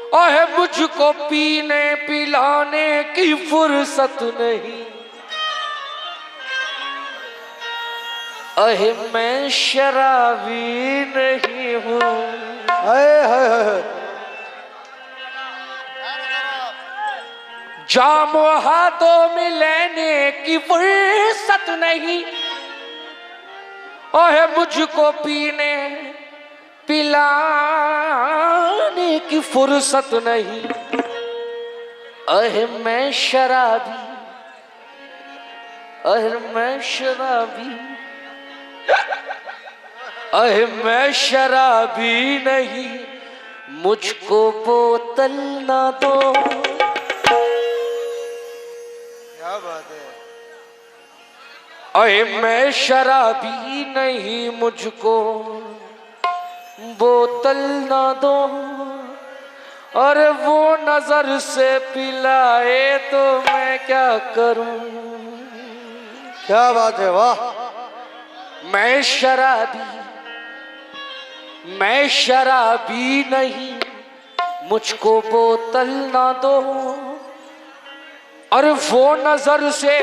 अहे मुझको पीने पिलाने की फुर्सत नहीं, अहे मैं शराबी नहीं हूँ। जाम हाथों में लेने की फुर्सत नहीं, अहे मुझको पीने पिलाने की फुर्सत नहीं, अहे मैं शराबी, अहे मैं शराबी, अहे मैं शराबी नहीं, मुझको बोतल ना दो। क्या बात है। अहे मैं शराबी नहीं, मुझको बोतल ना दो। और वो नजर से पिलाए तो मैं क्या करूं। क्या बात है, वाह। मैं शराबी नहीं, मुझको बोतल ना दो। और वो नजर से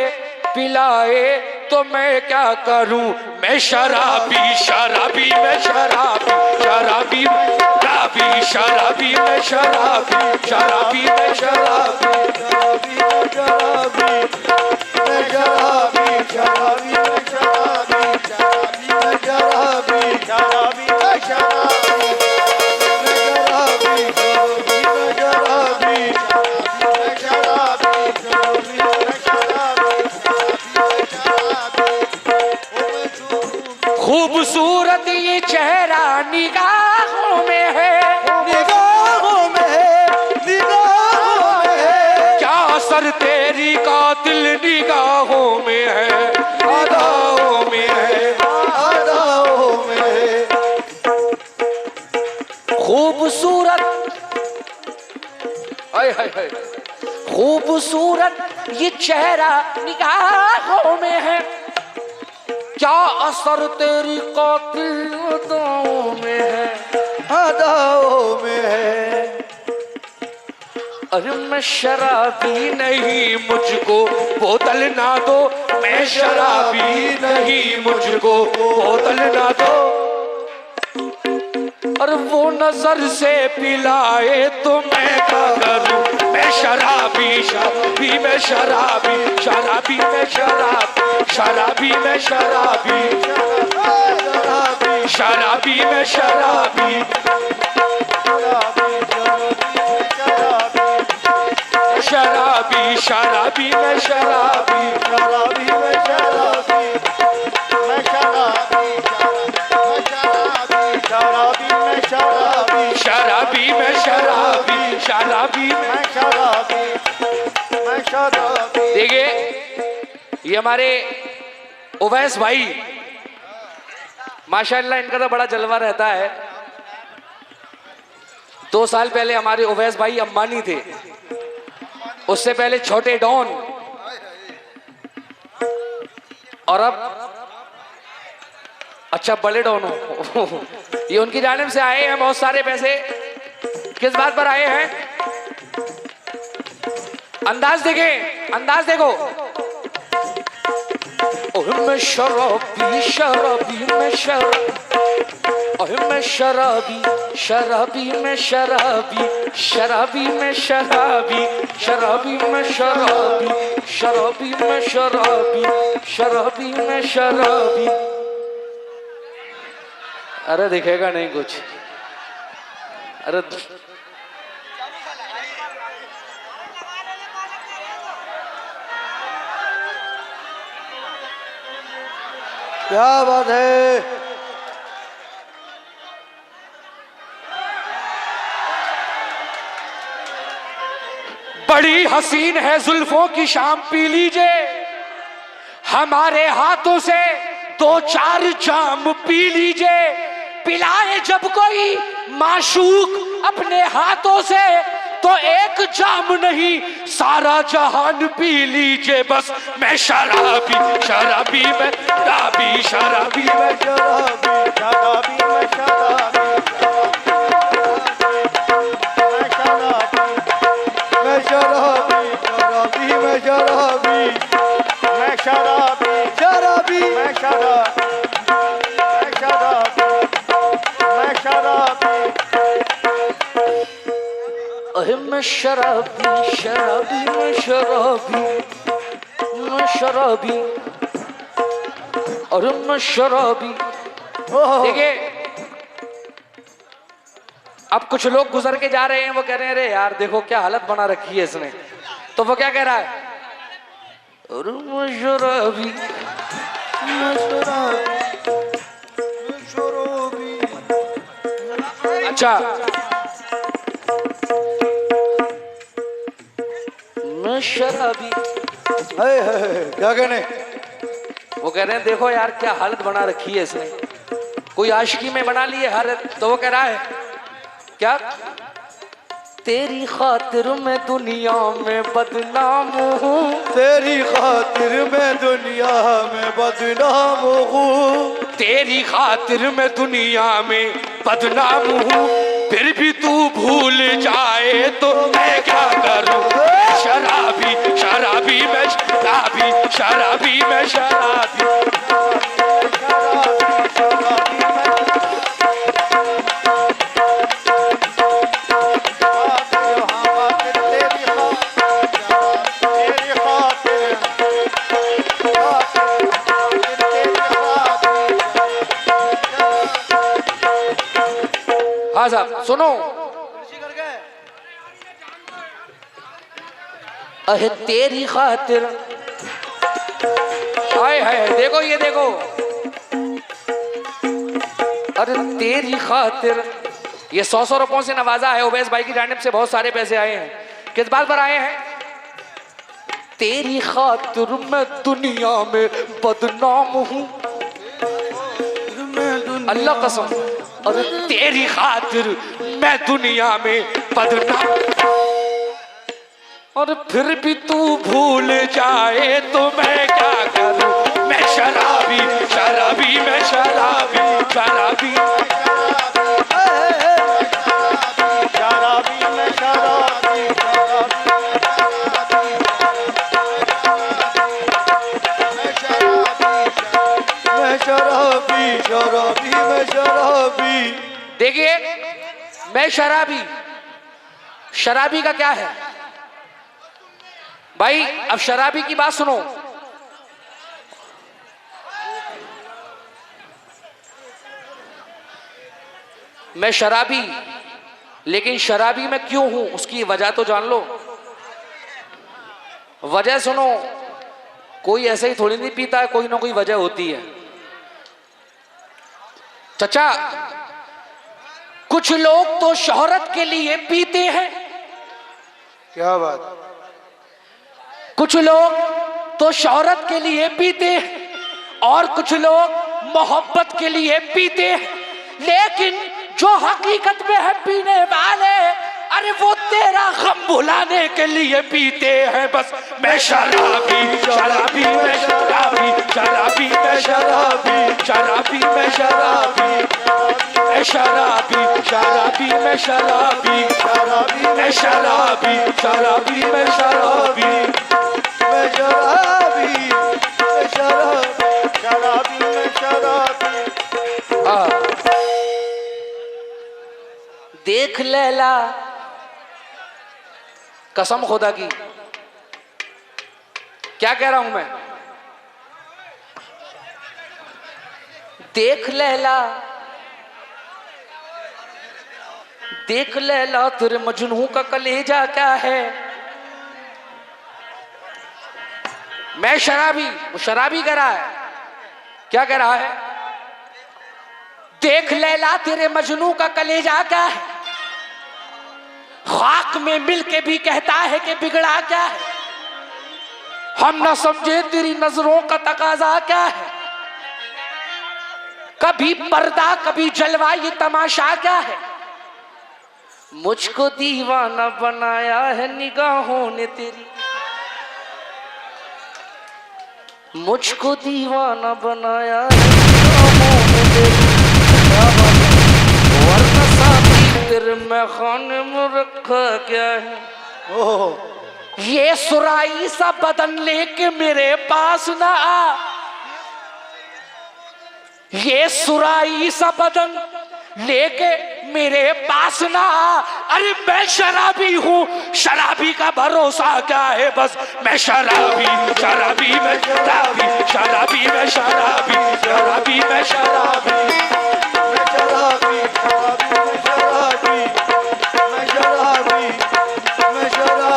पिलाए तो मैं क्या करूं। मैं शराबी शराबी मैं शराबी शराबी शराबी शराबी मैं शराबी शराबी मैं शराबी शराबी मैं शराबी मैं शराबी शराबी मैं शराबी शराबी मैं शराबी शराबी मैं शराबी खूबसूरत ये चेहरा निगाहों में है, निगाहों में है, निगाहों में है। क्या असर तेरी कातिल निगाहों में है, अदाओं में है, अदाओं में है। खूबसूरत हाय हाय हाय, खूबसूरत ये चेहरा निगाहों में है, क्या असर तेरी कातिल अदाओं में है, अदाओं में है। अरे मैं शराबी नहीं, मुझको बोतल ना दो। मैं शराबी नहीं, मुझको बोतल ना दो। और वो नजर से पिलाए तो मैं क्या करूं। मैं शराबी शराबी मैं शराबी शराबी मैं शराबी शराबी मैं शराबी शराबी मैं शराबी शराबी शराबी मैं शराबी शराबी मैं शराबी मैं शराबी शराबी मैं शराबी शराबी मैं शराबी शराबी मैं शराबी मैं शराबी। देखिए ये हमारे उवैस भाई, माशाअल्लाह इनका तो बड़ा जलवा रहता है। 2 साल पहले हमारे उवैस भाई अंबानी थे, उससे पहले छोटे डॉन, और अब अच्छा बड़े डॉन हो। ये उनकी जानिब से आए हैं बहुत सारे पैसे। किस बात पर आए हैं, अंदाज देखें, अंदाज देखो। मैं शराबी शराबी मैं शराबी, मैं शराबी शराबी मैं शराबी शराबी मैं शराबी शराबी मैं शराबी शराबी मैं शराबी शराबी मैं शराबी। अरे दिखेगा नहीं कुछ। अरे क्या बात है। बड़ी हसीन है जुल्फों की शाम, पी लीजिए हमारे हाथों से 2-4 जाम पी लीजिए। पिलाए जब कोई माशूक अपने हाथों से तो एक जाम नहीं सारा जहान पी लीजिए बस। मैं शराबी शराबी मैं शराबी शराबी मैं शराबी शराबी मैं शराबी मैं शराबी मैं शराबी, मैं शराबी, मैं शराबी। अरे मैं शराबी शराबी मैं शराबी, मैं शराबी, अरे मैं शराबी। देखिए अब कुछ लोग गुजर के जा रहे हैं, वो कह रहे हैं अरे यार देखो क्या हालत बना रखी है इसने, तो वो क्या कह रहा है, अरे मैं शराबी, मैं शराबी, मैं शराबी। अच्छा मैं शराबी। क्या कहने? वो कह रहे हैं देखो यार क्या हालत बना रखी है इसने, कोई आशिकी में बना ली है हालत। तो वो कह रहा है क्या, तेरी खातिर मैं दुनिया में बदनाम हूँ, तेरी खातिर मैं दुनिया में बदनाम हूँ, तेरी खातिर मैं दुनिया में बदनाम हूँ, फिर भी तू भूल जाए तो मैं क्या करूँ। शराबी शराबी मैं शराबी, शराबी मैं शराबी। हाँ साहब सुनो, अहे तेरी खातिर, हाय हाय देखो ये देखो, अरे तेरी खातिर, ये 100 रुपयों से नवाजा है उवैस भाई की जानिब से, बहुत सारे पैसे आए हैं। किस बात पर आए हैं, तेरी खातिर मैं दुनिया में बदनाम हूँ, अल्लाह कसम, अरे तेरी खातिर मैं दुनिया में बदनाम, और फिर भी तू भूल जाए तो मैं क्या करूं। मैं शराबी शराबी मैं शराबी, शराबी शराबी मैं शराबी, मैं शराबी, शराबी मैं शराबी। देखिए मैं शराबी, शराबी का क्या है भाई, अब शराबी की बात सुनो। मैं शराबी, लेकिन शराबी मैं क्यों हूं उसकी वजह तो जान लो। वजह सुनो, कोई ऐसे ही थोड़ी नहीं पीता है, कोई ना कोई वजह होती है। चचा कुछ लोग तो शोहरत के लिए पीते हैं, क्या बात? कुछ लोग तो शोहरत के लिए पीते हैं और कुछ लोग मोहब्बत के लिए पीते हैं, लेकिन जो हकीकत में है पीने वाले, अरे वो तेरा गम भुलाने के लिए पीते हैं बस। मैं शराबी शराबी मैं शराबी, शराबी मैं शराबी, शराबी मैं शराबी, मैं शराबी शराबी मैं शराबी, शराबी मैं शराबी शराबी मैं शराबी, मैं शराबी, मैं शराबी, शराबी मैं शराबी। देख लैला, कसम खुदा की, क्या कह रहा हूं मैं, देख लैला, देख लैला तेरे मजनू का कलेजा क्या है। मैं शराबी, वो शराबी कह रहा है, क्या कह रहा है, देख लैला तेरे मजनू का कलेजा क्या है, खाक में मिल के भी कहता है कि बिगड़ा क्या है, हम ना समझे तेरी नजरों का तकाजा क्या है, कभी पर्दा कभी जलवा ये तमाशा क्या है, मुझको दीवाना बनाया है निगाहों ने तेरी, मुझको दीवाना बनाया है निगाहों ने तेरी, वरना साथी तेरे में खाने में रखा क्या है। ये सुराई सा बदन लेके मेरे पास ना आ, ये सुराई सा बदन लेके मेरे पास ना, अरे मैं शराबी हूँ, शराबी का भरोसा क्या है, बस मैं शराबी, शराबी मैं शराबी, शराबी मैं शराबी, शराबी मैं शराबी, मैं शराबी, शराबी, मैं शराबी, मैं शराबी,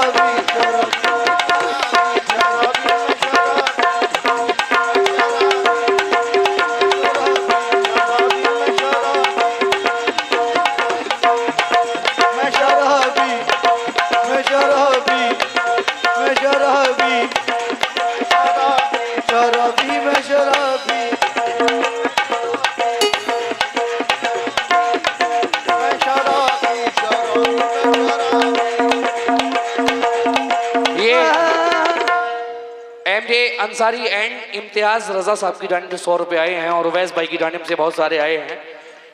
अंसारी एंड इम्तियाज रजा साहब की जानिब से 100 रुपए आए हैं और उवैस भाई की जानिब से बहुत सारे आए हैं।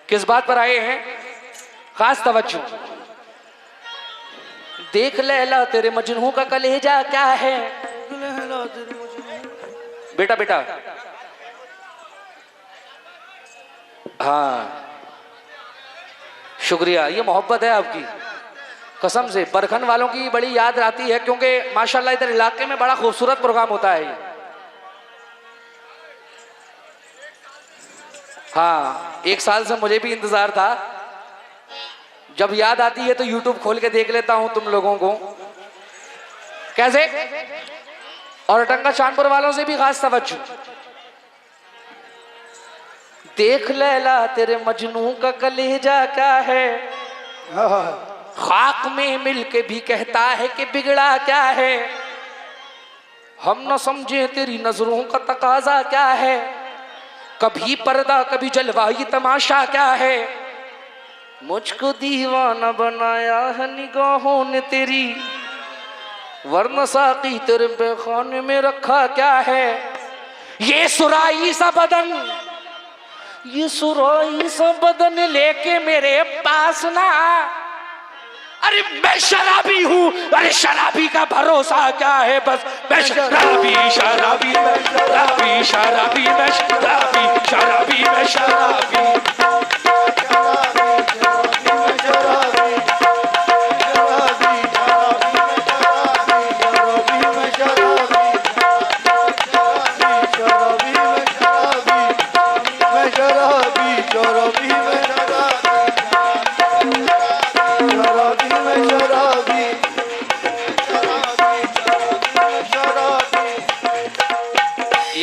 किस बात पर आए हैं? खास तवज्जो। देख लैला तेरे मजनू का कलेजा क्या है। बेटा बेटा, हाँ शुक्रिया, ये मोहब्बत है आपकी। कसम से बरखन वालों की बड़ी याद आती है, क्योंकि माशाल्लाह इधर इलाके में बड़ा खूबसूरत प्रोग्राम होता है ये। हाँ, 1 साल से मुझे भी इंतजार था, जब याद आती है तो YouTube खोल के देख लेता हूं तुम लोगों को कैसे। और टंगा चांदपुर वालों से भी खास तवज्जो। देख लैला तेरे मजनू का कलेजा क्या है, खाक में मिलके भी कहता है कि बिगड़ा क्या है। हम न समझे तेरी नजरों का तकाजा क्या है, कभी पर्दा कभी जलवा ये तमाशा क्या है। मुझको दीवाना बनाया है निगाहों ने तेरी, वरना साकी तेरे बेखाने में रखा क्या है। ये सुराई सा बदन, ये सुराई सा बदन लेके मेरे पास ना, अरे मैं शराबी हूँ, अरे शराबी का भरोसा क्या है, बस मैं शराबी, शराबी मैं शराबी, शराबी मैं शराबी, शराबी मैं शराबी,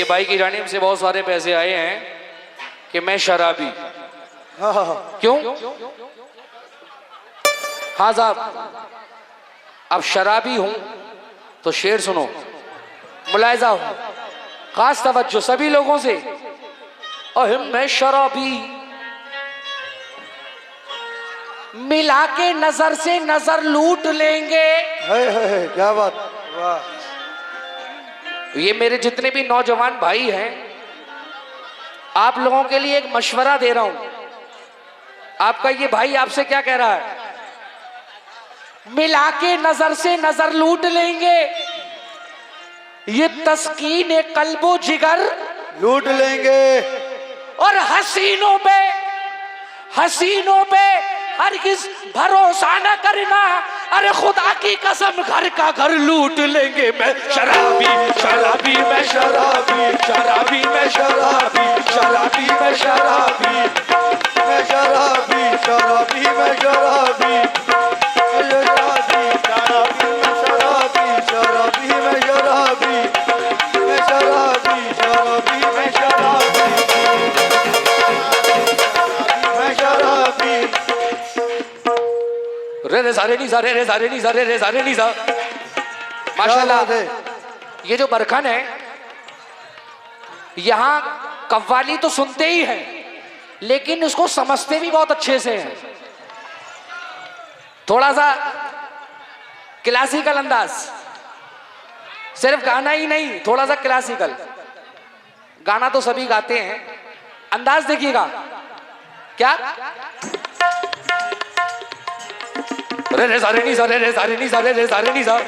भाई की जानिब से बहुत सारे पैसे आए हैं कि मैं शराबी। क्यों? हाँ साहब, अब शराबी हूं तो शेर सुनो, मुलायजा हो, खास तवज्जो सभी लोगों से। अरे मैं शराबी, मिला के नजर से नजर लूट लेंगे। है, क्या बात, वाह। ये मेरे जितने भी नौजवान भाई हैं, आप लोगों के लिए एक मशवरा दे रहा हूं। आपका ये भाई आपसे क्या कह रहा है? मिला के नजर से नजर लूट लेंगे, ये तस्कीन कल्बो जिगर लूट लेंगे। और हसीनों पे हरगिज भरोसा न करना, अरे खुदा की कसम घर का घर लूट लेंगे। मैं शराबी, शराबी मैं शराबी, शराबी मैं शराबी, शराबी मैं शराबी, मैं शराबी, शराबी मैं शराबी, शराबी, शराबी, शराबी मैं शराबी, मैं शराबी, शराबी मैं शराबी, मैं शराबी। रे सारे नहीं सारे, रे सारे नहीं सारे, रे सारे नहीं सा। माशाल्लाह, ये जो बरखन है, यहाँ कव्वाली तो सुनते ही हैं, लेकिन उसको समझते भी बहुत अच्छे से हैं। थोड़ा सा क्लासिकल अंदाज, सिर्फ गाना ही नहीं, थोड़ा सा क्लासिकल। गाना तो सभी गाते हैं, अंदाज देखिएगा क्या। रे रे सारे नहीं सारे, रे सारे नहीं सारे, रे सारे नहीं सा।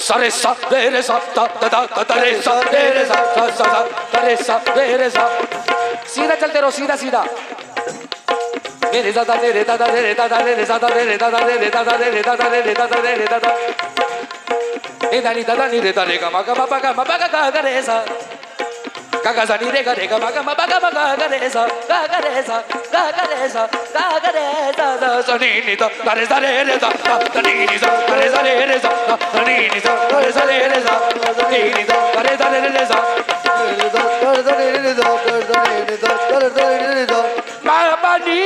सरे सा दे रे सा ता ता ता ता रे सा दे रे सा सा सा सा ता रे सा दे रे सा। सीधा चलते रहो, सीधा सीधा। मेरे दादा रे रे दादा रे रे दादा रे रे दादा रे रे दादा रे रे दादा रे रे दादा रे रे दादा रे रे दादा रे दानी दादा नी रे दा रे गा मा गा मा गा रे सा गा गा सा नी रे गा मा गा रे सा गा रे सा गा रे सा गा रे सा दा सा नी नी दा रे सा रे रे सा दा नी नी सा रे सा रे रे सा दा नी नी सा रे सा रे रे सा दा नी नी सा रे सा रे रे सा मा बनी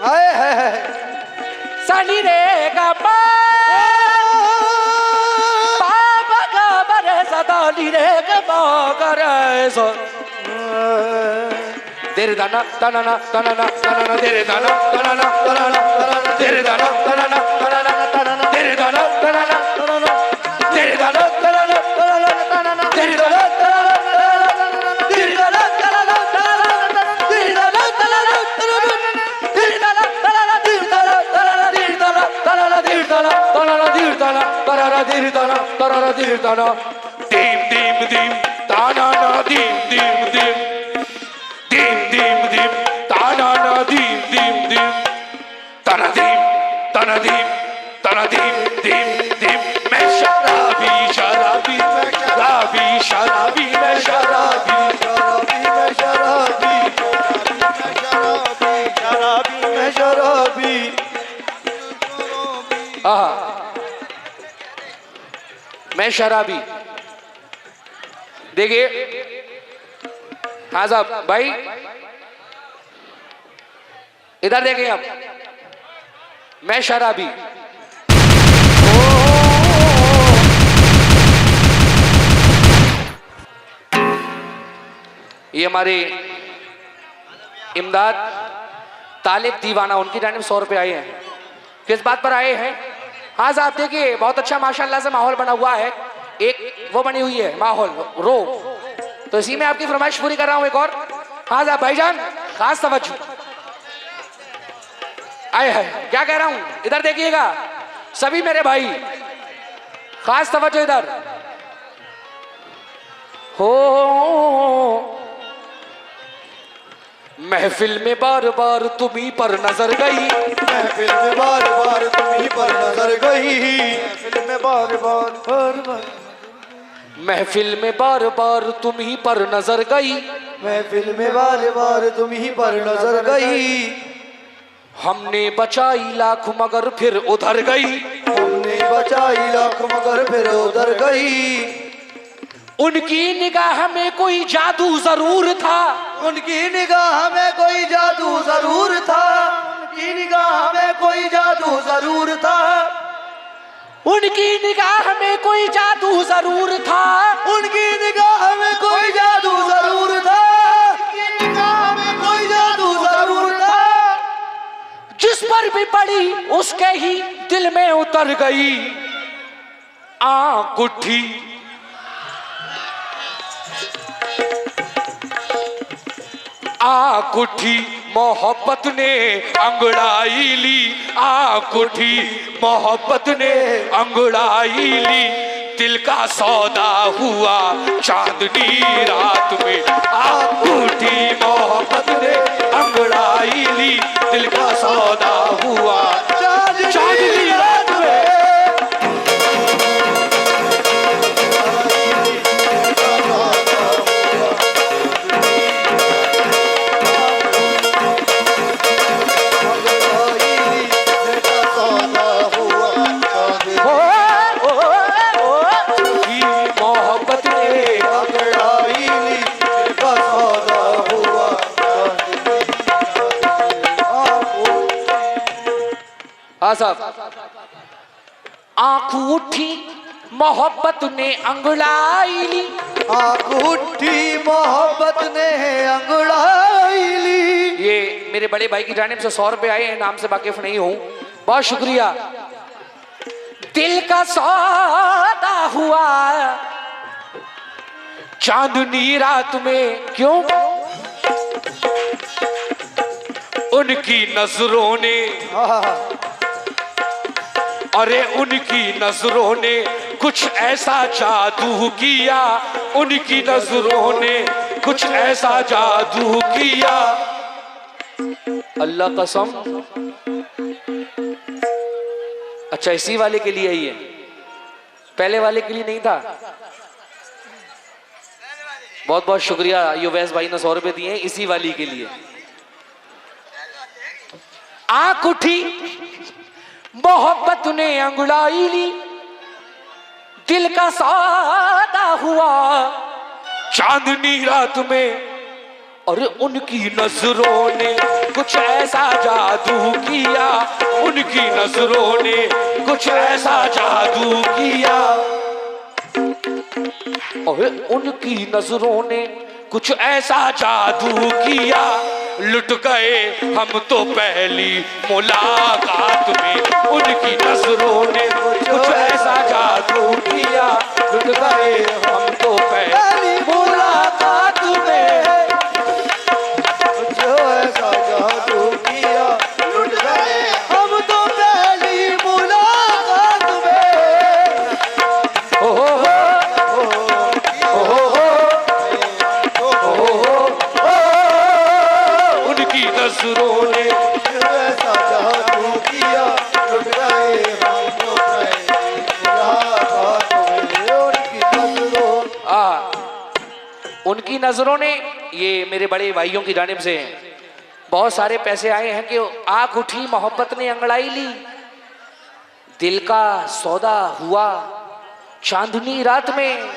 हाय हाय हाय सा नी रे गा मा नी रे गा मा रे सा तेरे दाना दाना ना दाना ना दाना ना तेरे दाना दाना ना दाना ना तेरे दाना दाना ना दाना ना तेरे दाना दाना ना तेरे दाना दाना ना तेरे दाना dim dim dim dana na dim dim dim dim dim dim dana na dim dim dim dana dim dana dim dana dim dim dim मैं शराबी शराबी शराबी शराबी मैं शराबी शराबी मैं शराबी शराबी मैं शराबी मैं शराबी। देखिए हाँ साहब भाई इधर देखिए आप, मैं शराबी। ये हमारे इमदाद तालिब दीवाना, उनकी जानिब 100 रुपए आए हैं। किस बात पर आए हैं? हाँ साहब देखिए बहुत अच्छा माशाल्लाह से माहौल बना हुआ है, एक वो बनी हुई है माहौल रो, तो इसी में आपकी फरमाइश पूरी कर रहा हूं एक और। हाँ साहब भाईजान खास तवज्जो, आए है क्या कह रहा हूं, इधर देखिएगा सभी मेरे भाई, खास तवज्जो इधर। हो महफिल में बार बार तुम्ही पर नजर गई, महफिल में बार बार तुम्ही पर नजर गई, महफिल में बार बार महफिल में बार बार तुम्ही पर नजर गई, महफिल में बार बार तुम्ही पर नजर गई। हमने बचाई लाख मगर फिर उधर गई, हमने बचाई लाख मगर फिर उधर गई। उनकी निगाह में कोई जादू जरूर था, उनकी निगाह में कोई जादू जरूर था, उनकी निगाह में कोई जादू जरूर था, उनकी निगाह में कोई जादू जरूर था, उनकी निगाह में कोई जादू जरूर था, उनकी निगाह में कोई जादू जरूर था। जिस पर भी पड़ी उसके ही दिल में उतर गई आंख उठी, आंख उठी मोहब्बत ने अंगड़ाई ली, आंख उठी मोहब्बत ने अंगड़ाई ली, दिल का सौदा हुआ चांदनी रात में, आंख उठी मोहब्बत ने अंगड़ाई ली, दिल का सौदा हुआ चांदनी रात में। आंख उठी मोहब्बत ने अंगड़ाई ली, आंख उठी मोहब्बत ने अंगड़ाई ली। ये मेरे बड़े भाई की जानिब से 100 रुपए आए हैं, नाम से वाकिफ नहीं हूं, बहुत शुक्रिया। दिल का सौदा हुआ चांदनी रात में, क्यों? उनकी नजरों ने, अरे उनकी नजरों ने कुछ ऐसा जादू किया, उनकी नजरों ने कुछ ऐसा जादू किया। अल्लाह कसम। अच्छा, इसी वाले के लिए ही है, पहले वाले के लिए नहीं था। बहुत बहुत शुक्रिया युवैस भाई ने 100 रुपए दिए हैं इसी वाली के लिए। आंख उठी मोहब्बत ने अंगड़ाई ली, दिल का सौदा हुआ चांदनी रात में, और उनकी नजरों ने कुछ ऐसा जादू किया, उनकी नजरों ने कुछ ऐसा जादू किया, और उनकी नजरों ने कुछ ऐसा जादू किया। लुट गए हम तो पहली मुलाकात में, उनकी नजरों ने कुछ ऐसा जादू किया। लुट गए हम तो पहली मुलाकात में, जो ऐसा जादू किया। लुट गए हम तो पहली मुलाकात में। हो उनकी नजरों ने ऐसा जादू किया। लुट गए हम तो पहली मुलाकात में। उनकी नजरों ने, ये मेरे बड़े भाइयों की जानिब से बहुत सारे पैसे आए हैं कि आंख उठी मोहब्बत ने अंगड़ाई ली, दिल का सौदा हुआ चांदनी रात में,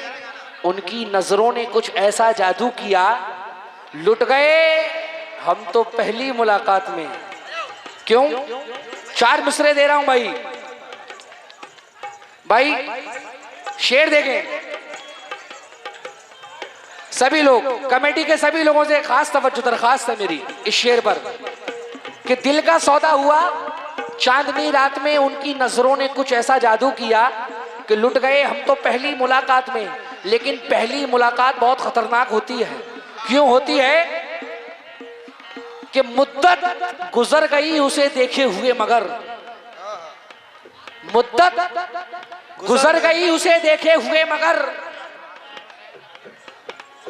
उनकी नजरों ने कुछ ऐसा जादू किया। लुट गए हम तो पहली मुलाकात में। क्यों? 4 मिसरे दे रहा हूं भाई। भाई शेर देखें सभी लोग, कमेटी के सभी लोगों से खास तवज्जो दरखास्त है मेरी इस शेर पर कि दिल का सौदा हुआ चांदनी रात में, उनकी नजरों ने कुछ ऐसा जादू किया कि लुट गए हम तो पहली मुलाकात में। लेकिन पहली मुलाकात बहुत खतरनाक होती है। क्यों होती है? कि मुद्दत गुजर गई उसे देखे हुए, मगर मुद्दत गुजर गई उसे देखे हुए, मगर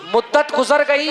मुद्दत गुजर गई